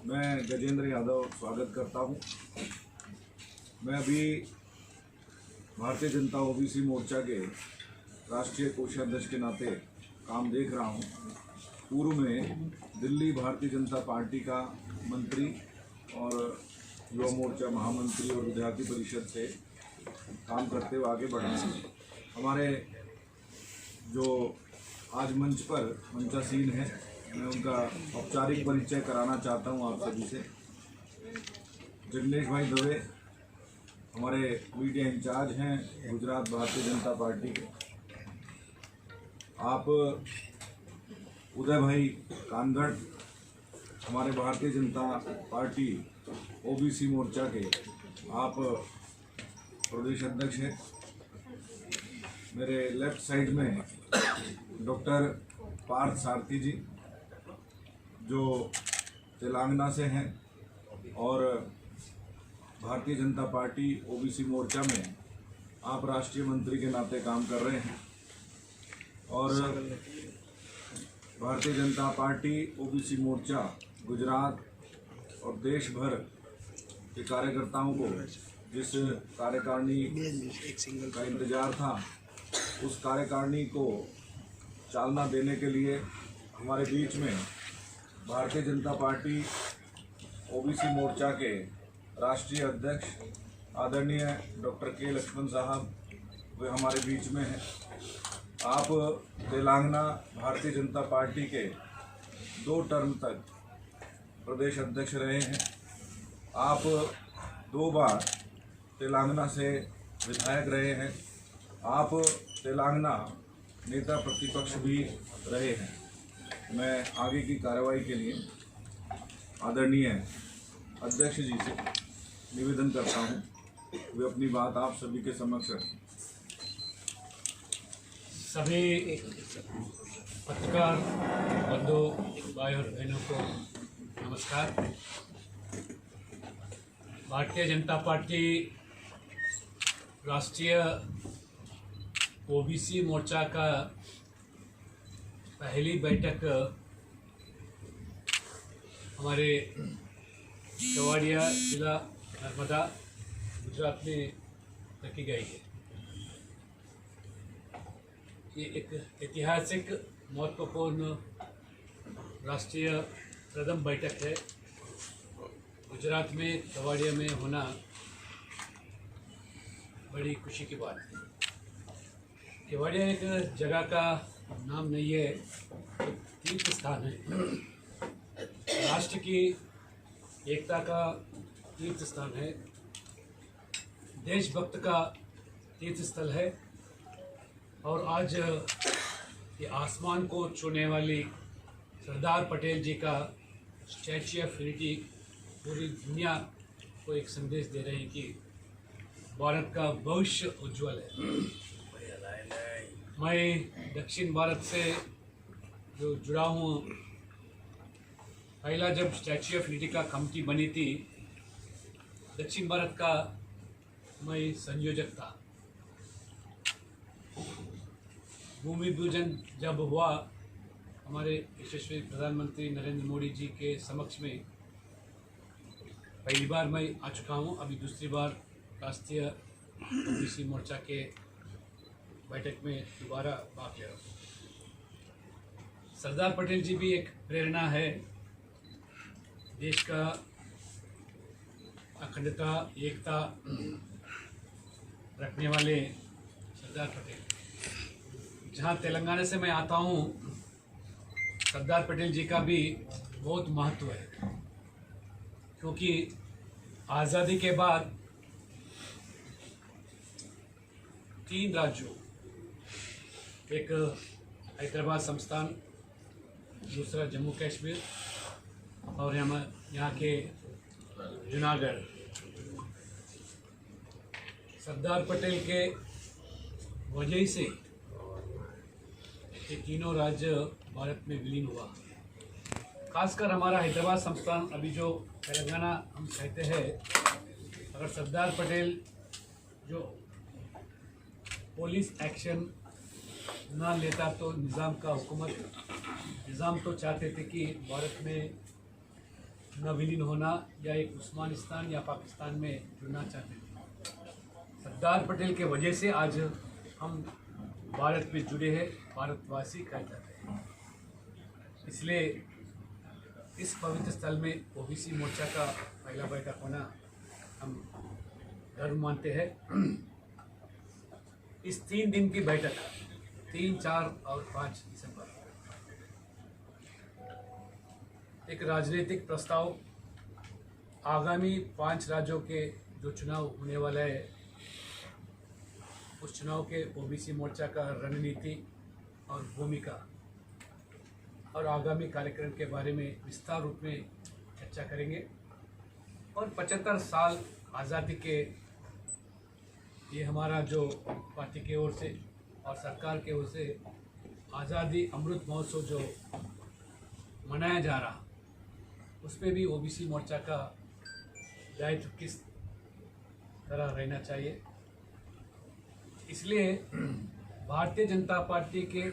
मैं गजेंद्र यादव स्वागत करता हूं। मैं अभी भारतीय जनता ओबीसी मोर्चा के राष्ट्रीय कोषाध्यक्ष के नाते काम देख रहा हूं। पूर्व में दिल्ली भारतीय जनता पार्टी का मंत्री और युवा मोर्चा महामंत्री और विद्यार्थी परिषद से काम करते हुए आगे बढ़ा। हमारे जो आज मंच पर मंचासीन है, मैं उनका औपचारिक परिचय कराना चाहता हूं आप सभी से। जगनेश भाई दवे हमारे मीडिया इंचार्ज हैं गुजरात भारतीय जनता पार्टी के। आप उदय भाई कानगढ़ हमारे भारतीय जनता पार्टी ओबीसी मोर्चा के आप प्रदेश अध्यक्ष हैं। मेरे लेफ्ट साइड में डॉक्टर पार्थ सारथी जी जो तेलंगाना से हैं और भारतीय जनता पार्टी ओबीसी मोर्चा में आप राष्ट्रीय मंत्री के नाते काम कर रहे हैं और भारतीय जनता पार्टी ओबीसी मोर्चा गुजरात और देश भर के कार्यकर्ताओं को जिस कार्यकारिणी का इंतजार था, उस कार्यकारिणी को चालना देने के लिए हमारे बीच में भारतीय जनता पार्टी ओबीसी मोर्चा के राष्ट्रीय अध्यक्ष आदरणीय डॉक्टर के लक्ष्मण साहब वे हमारे बीच में हैं। आप तेलंगाना भारतीय जनता पार्टी के 2 टर्म तक प्रदेश अध्यक्ष रहे हैं। आप 2 बार तेलंगाना से विधायक रहे हैं। आप तेलंगाना नेता प्रतिपक्ष भी रहे हैं। मैं आगे की कार्रवाई के लिए आदरणीय अध्यक्ष जी से निवेदन करता हूं, वे अपनी बात आप सभी के समक्ष रखें। सभी पत्रकार बंधु भाई और बहनों को नमस्कार। भारतीय जनता पार्टी राष्ट्रीय ओबीसी मोर्चा का पहली बैठक हमारे केवड़िया जिला नर्मदा गुजरात में रखी गई है। ये एक ऐतिहासिक महत्वपूर्ण राष्ट्रीय प्रथम बैठक है। गुजरात में केवड़िया में होना बड़ी खुशी की बात है। केवड़िया एक जगह का नाम नहीं है, एक तीर्थ स्थान है। राष्ट्र की एकता का तीर्थ स्थान है, देशभक्त का तीर्थ स्थल है। और आज ये आसमान को छूने वाली सरदार पटेल जी का स्टैच्यू ऑफ यूनिटी पूरी दुनिया को एक संदेश दे रही कि भारत का भविष्य उज्जवल है। मैं दक्षिण भारत से जो जुड़ा हूँ, पहला जब स्टैच्यू ऑफ यूनिटी का कमेटी बनी थी, दक्षिण भारत का मैं संयोजक था। भूमि पूजन जब हुआ, हमारे यशस्वी प्रधानमंत्री नरेंद्र मोदी जी के समक्ष में पहली बार मैं आ चुका हूँ। अभी दूसरी बार राष्ट्रीय ओबीसी मोर्चा के बैठक में दोबारा भाग ले रहा हूँ। सरदार पटेल जी भी एक प्रेरणा है। देश का अखंडता एकता रखने वाले सरदार पटेल। जहाँ तेलंगाना से मैं आता हूँ, सरदार पटेल जी का भी बहुत महत्व है, क्योंकि आज़ादी के बाद 3 राज्यों, एक हैदराबाद संस्थान, दूसरा जम्मू कश्मीर और यहाँ के जूनागढ़, सरदार पटेल के वजह से ये तीनों राज्य भारत में विलीन हुआ। खासकर हमारा हैदराबाद संस्थान, अभी जो तेलंगाना हम कहते हैं, अगर सरदार पटेल जो पुलिस एक्शन ना लेता तो निज़ाम का हुकूमत, निज़ाम तो चाहते थे कि भारत में न विलीन होना या एक उस्मानिस्तान या पाकिस्तान में जुड़ना चाहते थे। सरदार पटेल के वजह से आज हम भारत में जुड़े हैं, भारतवासी कहे जाते हैं। इसलिए इस पवित्र स्थल में ओबीसी मोर्चा का पहला बैठक होना हम गर्व मानते हैं। इस 3 दिन की बैठक 3, 4 और 5 दिसंबर एक राजनीतिक प्रस्ताव आगामी 5 राज्यों के जो चुनाव होने वाला है उस चुनाव के ओबीसी मोर्चा का रणनीति और भूमिका और आगामी कार्यक्रम के बारे में विस्तार रूप में चर्चा करेंगे। और 75 साल आज़ादी के ये हमारा जो पार्टी की ओर से और सरकार की ओर से आज़ादी अमृत महोत्सव जो मनाया जा रहा उस पर भी ओबीसी मोर्चा का दायित्व किस तरह रहना चाहिए। इसलिए भारतीय जनता पार्टी के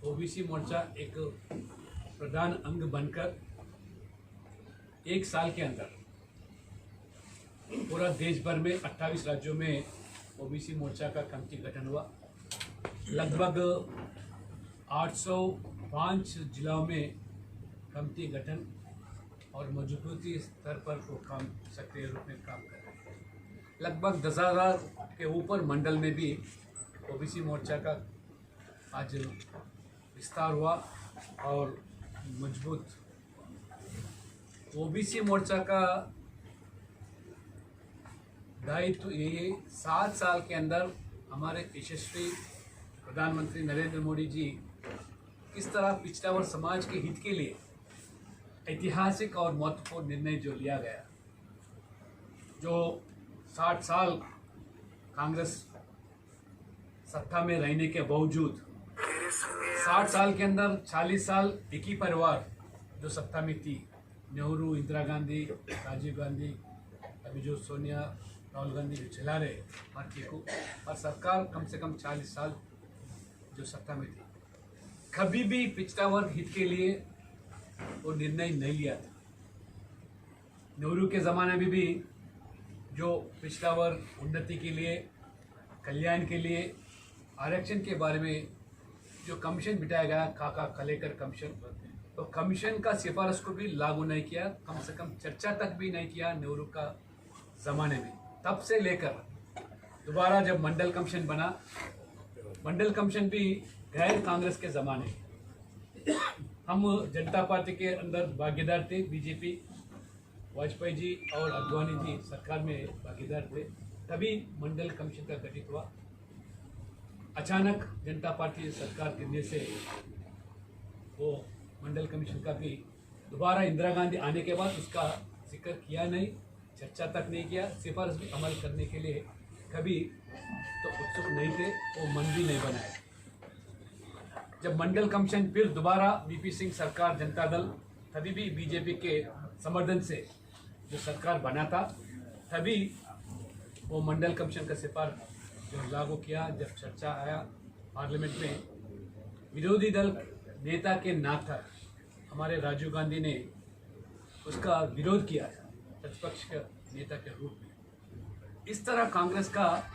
ओबीसी मोर्चा एक प्रधान अंग बनकर 1 साल के अंदर पूरा देश भर में 28 राज्यों में ओबीसी मोर्चा का कमेटी गठन हुआ। लगभग 805 जिलों में कमेटी गठन और मजबूती स्तर पर वो काम सक्रिय रूप में काम कर रहे हैं। लगभग 10,000 के ऊपर मंडल में भी ओबीसी मोर्चा का आज विस्तार हुआ और मजबूत ओबीसी मोर्चा का दायित्व ये 7 साल के अंदर हमारे यशस्वी प्रधानमंत्री नरेंद्र मोदी जी किस तरह पिछड़ा वर्ग समाज के हित के लिए ऐतिहासिक और महत्वपूर्ण निर्णय जो लिया गया, जो 60 साल कांग्रेस सत्ता में रहने के बावजूद 60 साल के अंदर 40 साल एक ही परिवार जो सत्ता में थी, नेहरू, इंदिरा गांधी, राजीव गांधी, अभी जो सोनिया, राहुल गांधी जो चला रहे पार्टी को, और सरकार कम से कम 40 साल जो सत्ता में थी, कभी भी पिछड़ा वर्ग हित के लिए वो निर्णय नहीं लिया था। नेहरू के ज़माने में भी जो पिछड़ा वर्ग उन्नति के लिए, कल्याण के लिए, आरक्षण के बारे में जो कमीशन बिठाया गया, काका कलेकर कमीशन, तो कमीशन का सिफारिश को भी लागू नहीं किया, कम से कम चर्चा तक भी नहीं किया नेहरू का ज़माने में। तब से लेकर दोबारा जब मंडल कमीशन बना, मंडल कमीशन भी गैर कांग्रेस के ज़माने, हम जनता पार्टी के अंदर भागीदार थे, बीजेपी, वाजपेयी जी और अद्वानी जी सरकार में भागीदार थे, तभी मंडल कमीशन का गठित हुआ। अचानक जनता पार्टी सरकार गिरने से वो मंडल कमीशन का भी दोबारा इंदिरा गांधी आने के बाद उसका जिक्र किया नहीं, चर्चा तक नहीं किया, सिफारिश भी अमल करने के लिए कभी तो उत्सुक नहीं थे, वो मन भी नहीं बनाया। जब मंडल कमीशन फिर दोबारा वीपी सिंह सरकार, जनता दल, तभी भी बीजेपी के समर्थन से जो सरकार बना था, तभी वो मंडल कमीशन का सिफारिश जो लागू किया। जब चर्चा आया पार्लियामेंट में, विरोधी दल नेता के नाते हमारे राजीव गांधी ने उसका विरोध किया था, प्रतिपक्ष के नेता के रूप में। इस तरह कांग्रेस का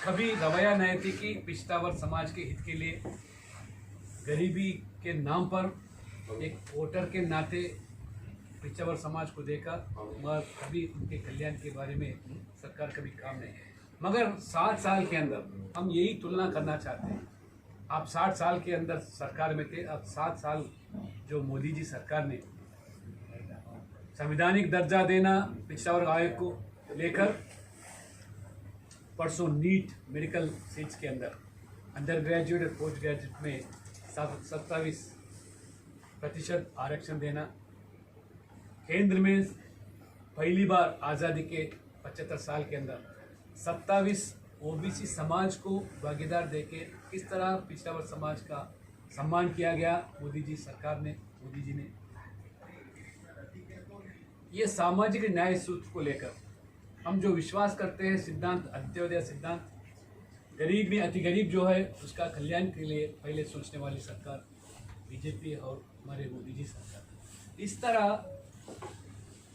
कभी रवैया नहीं थी कि पिछड़ा वर्ग समाज के हित के लिए, गरीबी के नाम पर, एक वोटर के नाते पिछड़ा वर्ग समाज को देखा, मगर कभी उनके कल्याण के बारे में सरकार कभी काम नहीं है। मगर 60 साल के अंदर हम यही तुलना करना चाहते हैं। आप 60 साल के अंदर सरकार में थे, अब 7 साल जो मोदी जी सरकार ने संवैधानिक दर्जा देना पिछड़ा वर्ग आयोग को लेकर, परसों नीट मेडिकल सीट्स के अंडर ग्रेजुएट और पोस्ट ग्रेजुएट में 27% आरक्षण देना, केंद्र में पहली बार आज़ादी के 75 साल के अंदर 27 ओबीसी समाज को भागीदार देके किस तरह पिछड़ा वर्ग समाज का सम्मान किया गया मोदी जी सरकार ने, मोदी जी ने। ये सामाजिक न्याय सूत्र को लेकर हम जो विश्वास करते हैं, सिद्धांत, अंत्योदय सिद्धांत, गरीब में अति गरीब जो है उसका कल्याण के लिए पहले सोचने वाली सरकार बीजेपी और हमारे मोदी जी सरकार। इस तरह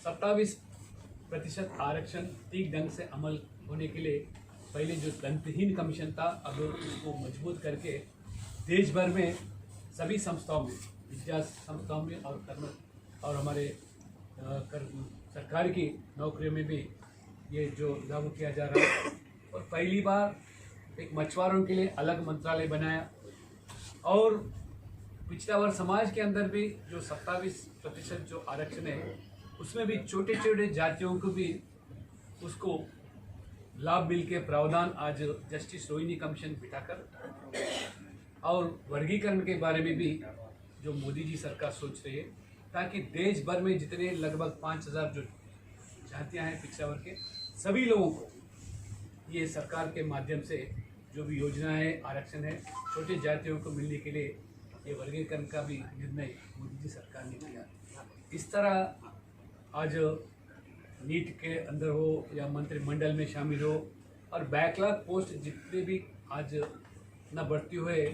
27% आरक्षण ठीक ढंग से अमल होने के लिए पहले जो दंतहीन कमीशन था, अब उसको मजबूत करके देश भर में सभी संस्थाओं में, विद्या संस्थाओं में और हमारे सरकार की नौकरियों में भी ये जो लागू किया जा रहा है। और पहली बार एक मछुआरों के लिए अलग मंत्रालय बनाया और पिछड़ा वर्ग समाज के अंदर भी जो 27% जो आरक्षण है उसमें भी छोटे छोटे जातियों को भी उसको लाभ मिल के प्रावधान आज जस्टिस रोहिणी कमीशन बिठाकर और वर्गीकरण के बारे में भी जो मोदी जी सरकार सोच रही है, ताकि देश भर में जितने लगभग 5000 जो जातियां हैं पिछड़ा वर्ग के, सभी लोगों को ये सरकार के माध्यम से जो भी योजना है, आरक्षण है, छोटे जातियों को मिलने के लिए ये वर्गीकरण का भी निर्णय मोदी जी सरकार ने किया। इस तरह आज नीट के अंदर हो या मंत्रिमंडल में शामिल हो और बैकलॉग पोस्ट जितने भी आज न बढ़ती हुए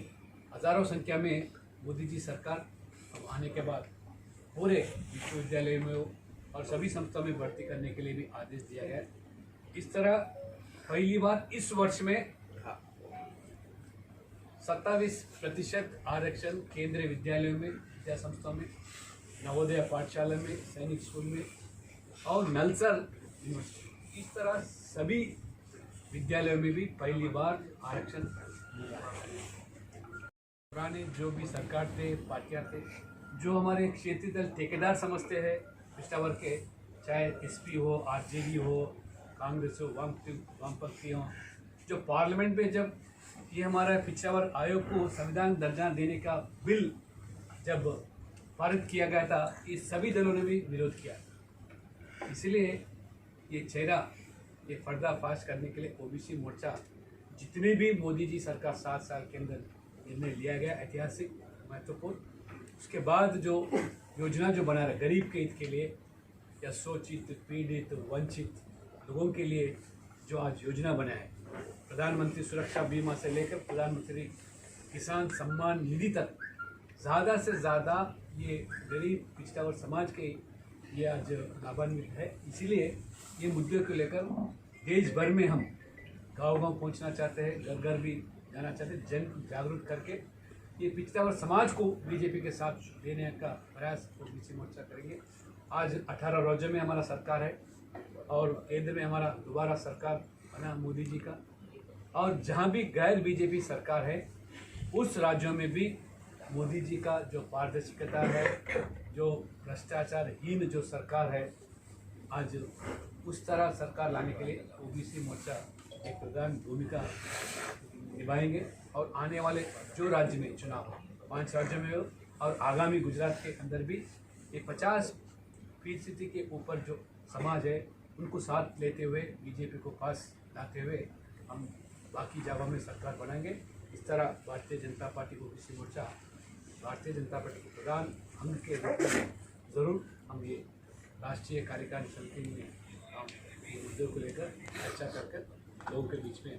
हज़ारों संख्या में मोदी जी सरकार अब आने के बाद पूरे विश्वविद्यालय में हो और सभी संस्थाओं में भर्ती करने के लिए भी आदेश दिया गया है। इस तरह पहली बार इस वर्ष में 27% आरक्षण केंद्रीय विद्यालयों में, विद्या संस्थाओं में, नवोदय पाठशाला में, सैनिक स्कूल में और नलसर यूनिवर्सिटी, इस तरह सभी विद्यालयों में भी पहली बार आरक्षण मिला है। पुराने जो भी सरकार थे, पार्टियां थे, जो हमारे क्षेत्रीय दल ठेकेदार समझते हैं पिछड़ा वर्ग के, चाहे एसपी हो, आरजेडी हो, कांग्रेस हो, वामपंथी हो, जो पार्लियामेंट में जब ये हमारा पिछड़ा वर्ग आयोग को संविधान दर्जा देने का बिल जब पारित किया गया था, ये सभी दलों ने भी विरोध किया। इसलिए ये चेहरा, ये पर्दाफाश करने के लिए ओबीसी मोर्चा जितने भी मोदी जी सरकार 7 साल के अंदर निर्णय लिया गया ऐतिहासिक महत्वपूर्ण, उसके बाद जो योजना जो बना रहा गरीब के हित के लिए या शोषित, पीड़ित, वंचित लोगों के लिए जो आज योजना बनाए, प्रधानमंत्री सुरक्षा बीमा से लेकर प्रधानमंत्री किसान सम्मान निधि तक ज़्यादा से ज़्यादा ये गरीब पिछड़ा वर्ग समाज के ये आज लाभान्वित है। इसीलिए ये मुद्दे को लेकर देश भर में हम गांव-गांव पहुंचना चाहते हैं, घर घर भी जाना चाहते हैं, जन जागरूक करके ये पिछड़ा वर्ग समाज को बीजेपी के साथ देने का प्रयास ओबीसी मोर्चा करेंगे। आज 18 राज्यों में हमारा सरकार है और केंद्र में हमारा दोबारा सरकार बना मोदी जी का, और जहाँ भी गैर बीजेपी सरकार है उस राज्यों में भी मोदी जी का जो पारदर्शिता है, जो भ्रष्टाचारहीन जो सरकार है, आज उस तरह सरकार लाने के लिए ओबीसी मोर्चा एक प्रधान भूमिका निभाएंगे। और आने वाले जो राज्य में चुनाव 5 राज्यों में हो और आगामी गुजरात के अंदर भी ये 50% के ऊपर जो समाज है उनको साथ लेते हुए बीजेपी को पास लाते हुए हम बाकी जगहों में सरकार बनाएंगे। इस तरह भारतीय जनता पार्टी ओबीसी मोर्चा भारतीय जनता पार्टी के प्रधान अंग के रूप में ज़रूर हम ये राष्ट्रीय कार्यकारिणी समिति में हम मुद्दों को लेकर चर्चा कर लोगों के बीच में